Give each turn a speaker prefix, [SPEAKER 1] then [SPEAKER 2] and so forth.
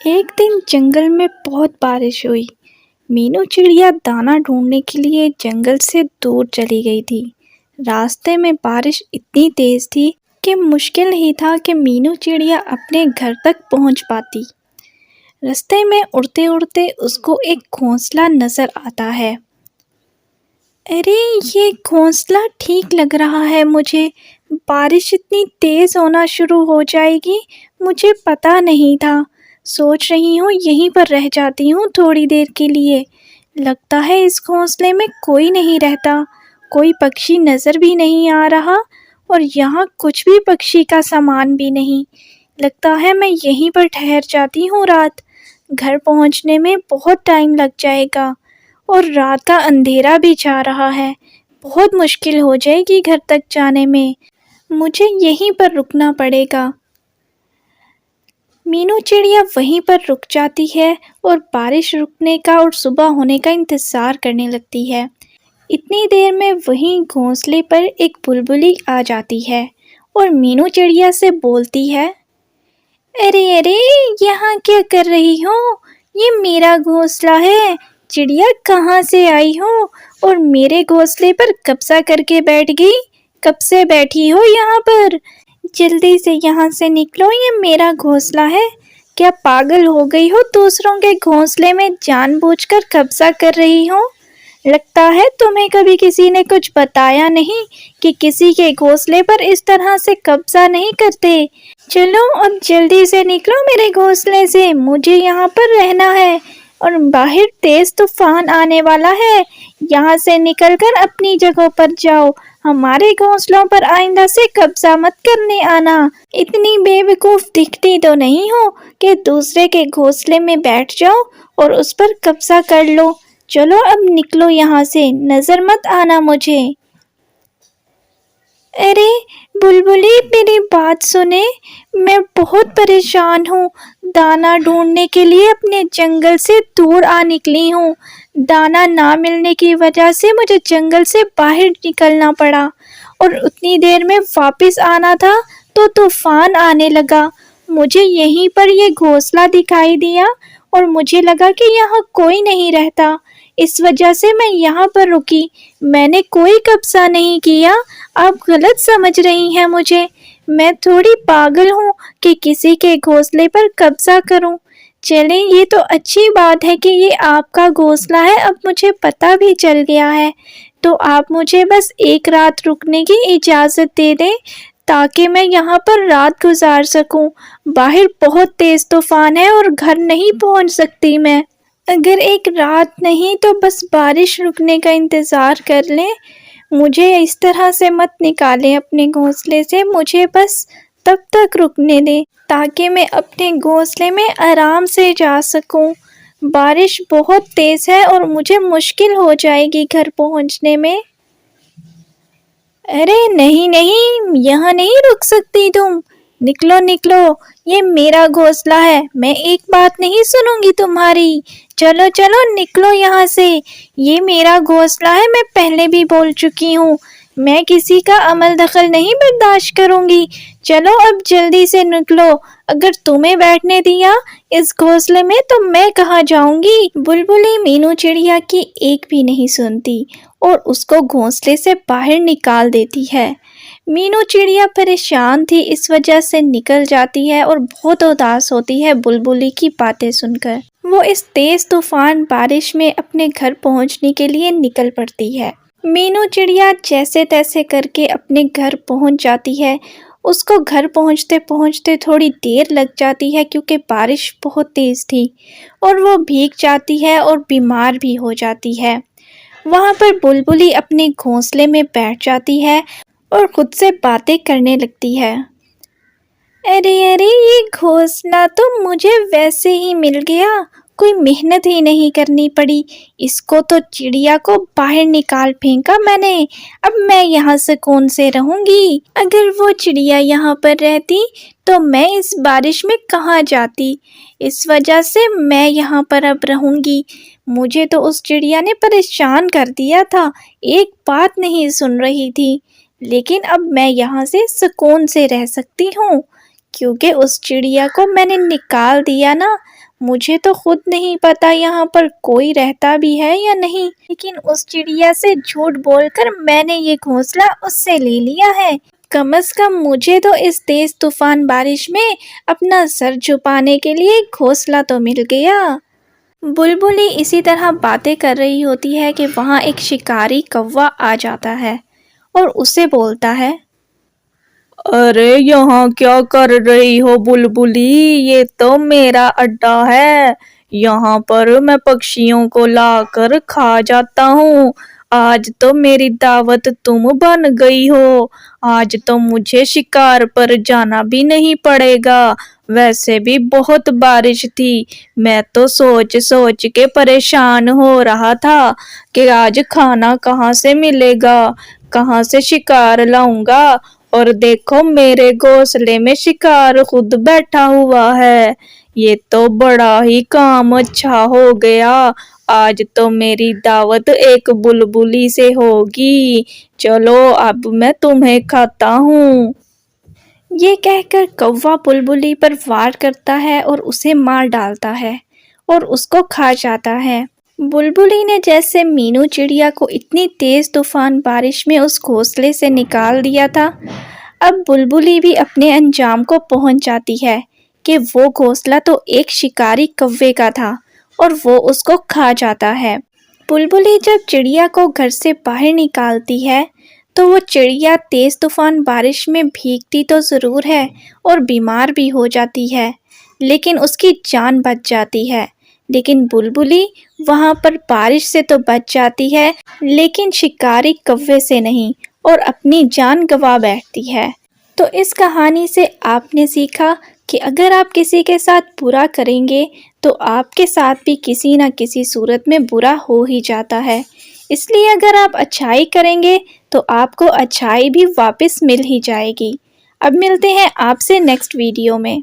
[SPEAKER 1] ایک دن جنگل میں بہت بارش ہوئی۔ مینو چڑیا دانا ڈھونڈنے کے لیے جنگل سے دور چلی گئی تھی۔ راستے میں بارش اتنی تیز تھی کہ مشکل ہی تھا کہ مینو چڑیا اپنے گھر تک پہنچ پاتی۔ راستے میں اڑتے اڑتے اس کو ایک گھونسلہ نظر آتا ہے۔ ارے یہ گھونسلہ ٹھیک لگ رہا ہے مجھے، بارش اتنی تیز ہونا شروع ہو جائے گی مجھے پتا نہیں تھا۔ سوچ رہی ہوں یہیں پر رہ جاتی ہوں تھوڑی دیر کے لیے۔ لگتا ہے اس گھونسلے میں کوئی نہیں رہتا، کوئی پکشی نظر بھی نہیں آ رہا اور یہاں کچھ بھی پکشی کا سامان بھی نہیں۔ لگتا ہے میں یہیں پر ٹھہر جاتی ہوں رات۔ گھر پہنچنے میں بہت ٹائم لگ جائے گا اور رات کا اندھیرا بھی چھا رہا ہے، بہت مشکل ہو جائے گی گھر تک جانے میں، مجھے یہیں پر رکنا پڑے گا۔ مینو چڑیا وہیں پر رک جاتی ہے اور بارش رکنے کا اور صبح ہونے کا انتظار کرنے لگتی ہے۔ اتنی دیر میں وہیں گھونسلے پر ایک بلبلی آ جاتی ہے اور مینو چڑیا سے بولتی ہے، ارے ارے یہاں کیا کر رہی ہو؟ یہ میرا گھونسلہ ہے، چڑیا کہاں سے آئی ہو اور میرے گھونسلے پر قبضہ کر کے بیٹھ گئی؟ کب سے بیٹھی ہو یہاں پر؟ جلدی سے یہاں سے نکلو، یہ میرا گھونسلہ ہے۔ کیا پاگل ہو گئی ہو دوسروں کے گھونسلے میں جان بوجھ کر قبضہ کر رہی ہو؟ لگتا ہے تمہیں کبھی کسی نے کچھ بتایا نہیں کہ کسی کے گھونسلے پر اس طرح سے قبضہ نہیں کرتے۔ چلو اب جلدی سے نکلو میرے گھونسلے سے، مجھے یہاں پر رہنا ہے اور باہر تیز طوفان آنے والا ہے۔ یہاں سے نکل کر اپنی جگہوں پر جاؤ، ہمارے گھونسلوں پر آئندہ سے قبضہ مت کرنے آنا۔ اتنی بے وقوف دکھتی تو نہیں ہو کہ دوسرے کے گھونسلے میں بیٹھ جاؤ اور اس پر قبضہ کر لو۔ چلو اب نکلو یہاں سے، نظر مت آنا مجھے۔ ارے بلبلی میری بات سنے، میں بہت پریشان ہوں، دانا ڈھونڈنے کے لیے اپنے جنگل سے دور آ نکلی ہوں۔ دانا نہ ملنے کی وجہ سے مجھے جنگل سے باہر نکلنا پڑا اور اتنی دیر میں واپس آنا تھا تو طوفان آنے لگا۔ مجھے یہیں پر یہ گھونسلہ دکھائی دیا اور مجھے لگا کہ یہاں کوئی نہیں رہتا، اس وجہ سے میں یہاں پر رکی۔ میں نے کوئی قبضہ نہیں کیا، آپ غلط سمجھ رہی ہیں مجھے۔ میں تھوڑی پاگل ہوں کہ کسی کے گھونسلے پر قبضہ کروں۔ چلیں یہ تو اچھی بات ہے کہ یہ آپ کا گھونسلہ ہے، اب مجھے پتہ بھی چل گیا ہے، تو آپ مجھے بس ایک رات رکنے کی اجازت دے دیں تاکہ میں یہاں پر رات گزار سکوں۔ باہر بہت تیز طوفان ہے اور گھر نہیں پہنچ سکتی میں۔ اگر ایک رات نہیں تو بس بارش رکنے کا انتظار کر لیں، مجھے اس طرح سے مت نکالیں اپنے گھونسلے سے، مجھے بس تب تک رکنے دیں تاکہ میں اپنے گھونسلے میں آرام سے جا سکوں۔ بارش بہت تیز ہے اور مجھے مشکل ہو جائے گی گھر پہنچنے میں۔ ارے نہیں نہیں، یہاں نہیں رک سکتی تم، نکلو نکلو، یہ میرا گھونسلہ ہے، میں ایک بات نہیں سنوں گی تمہاری۔ چلو چلو نکلو یہاں سے، یہ میرا گھونسلہ ہے، میں پہلے بھی بول چکی ہوں، میں کسی کا عمل دخل نہیں برداشت کروں گی۔ چلو اب جلدی سے نکلو، اگر تمہیں بیٹھنے دیا اس گھونسلے میں تو میں کہاں جاؤں گی؟ بلبلی مینو چڑیا کی ایک بھی نہیں سنتی اور اس کو گھونسلے سے باہر نکال دیتی ہے۔ مینو چڑیا پریشان تھی، اس وجہ سے نکل جاتی ہے اور بہت اداس ہوتی ہے بلبلی کی باتیں سن کر۔ وہ اس تیز طوفان بارش میں اپنے گھر پہنچنے کے لیے نکل پڑتی ہے۔ مینو چڑیا جیسے تیسے کر کے اپنے گھر پہنچ جاتی ہے۔ اس کو گھر پہنچتے پہنچتے تھوڑی دیر لگ جاتی ہے کیونکہ بارش بہت تیز تھی اور وہ بھیگ جاتی ہے اور بیمار بھی ہو جاتی ہے۔ وہاں پر بلبلی اپنے گھونسلے میں بیٹھ جاتی ہے اور خود سے باتیں کرنے لگتی ہے۔ ارے ارے یہ گھونسلہ تو مجھے ویسے ہی مل گیا، کوئی محنت ہی نہیں کرنی پڑی، اس کو تو چڑیا کو باہر نکال پھینکا میں نے، اب میں یہاں سکون سے رہوں گی۔ اگر وہ چڑیا یہاں پر رہتی تو میں اس بارش میں کہاں جاتی، اس وجہ سے میں یہاں پر اب رہوں گی۔ مجھے تو اس چڑیا نے پریشان کر دیا تھا، ایک بات نہیں سن رہی تھی، لیکن اب میں یہاں سے سکون سے رہ سکتی ہوں کیونکہ اس چڑیا کو میں نے نکال دیا نا، مجھے تو خود نہیں پتا یہاں پر کوئی رہتا بھی ہے یا نہیں، لیکن اس چڑیا سے جھوٹ بول کر میں نے یہ گھونسلہ اس سے لے لیا ہے۔ کم از کم مجھے تو اس تیز طوفان بارش میں اپنا سر چھپانے کے لیے ایک گھونسلہ تو مل گیا۔ بلبلی اسی طرح باتیں کر رہی ہوتی ہے کہ وہاں ایک شکاری کوا آ جاتا ہے اور اسے بولتا ہے،
[SPEAKER 2] ارے یہاں کیا کر رہی ہو بلبلی؟ یہ تو میرا اڈا ہے، یہاں پر میں پکشیوں کو لا کر کھا جاتا ہوں۔ آج تو میری دعوت تم بن گئی ہو، آج تو مجھے شکار پر جانا بھی نہیں پڑے گا۔ ویسے بھی بہت بارش تھی، میں تو سوچ سوچ کے پریشان ہو رہا تھا کہ آج کھانا کہاں سے ملے گا، کہاں سے شکار لاؤں گا، اور دیکھو میرے گھونسلے میں شکار خود بیٹھا ہوا ہے۔ یہ تو بڑا ہی کام اچھا ہو گیا، آج تو میری دعوت ایک بلبلی سے ہوگی، چلو اب میں تمہیں کھاتا ہوں۔
[SPEAKER 1] یہ کہہ کر کوا بلبلی پر وار کرتا ہے اور اسے مار ڈالتا ہے اور اس کو کھا جاتا ہے۔ بلبلی نے جیسے مینو چڑیا کو اتنی تیز طوفان بارش میں اس گھونسلے سے نکال دیا تھا، اب بلبلی بھی اپنے انجام کو پہنچ جاتی ہے کہ وہ گھونسلہ تو ایک شکاری کوے کا تھا اور وہ اس کو کھا جاتا ہے۔ بلبلی جب چڑیا کو گھر سے باہر نکالتی ہے تو وہ چڑیا تیز طوفان بارش میں بھیگتی تو ضرور ہے اور بیمار بھی ہو جاتی ہے، لیکن اس کی جان بچ جاتی ہے۔ لیکن بلبلی وہاں پر بارش سے تو بچ جاتی ہے لیکن شکاری کوے سے نہیں اور اپنی جان گنوا بیٹھتی ہے۔ تو اس کہانی سے آپ نے سیکھا کہ اگر آپ کسی کے ساتھ برا کریں گے تو آپ کے ساتھ بھی کسی نہ کسی صورت میں برا ہو ہی جاتا ہے، اس لیے اگر آپ اچھائی کریں گے تو آپ کو اچھائی بھی واپس مل ہی جائے گی۔ اب ملتے ہیں آپ سے نیکسٹ ویڈیو میں۔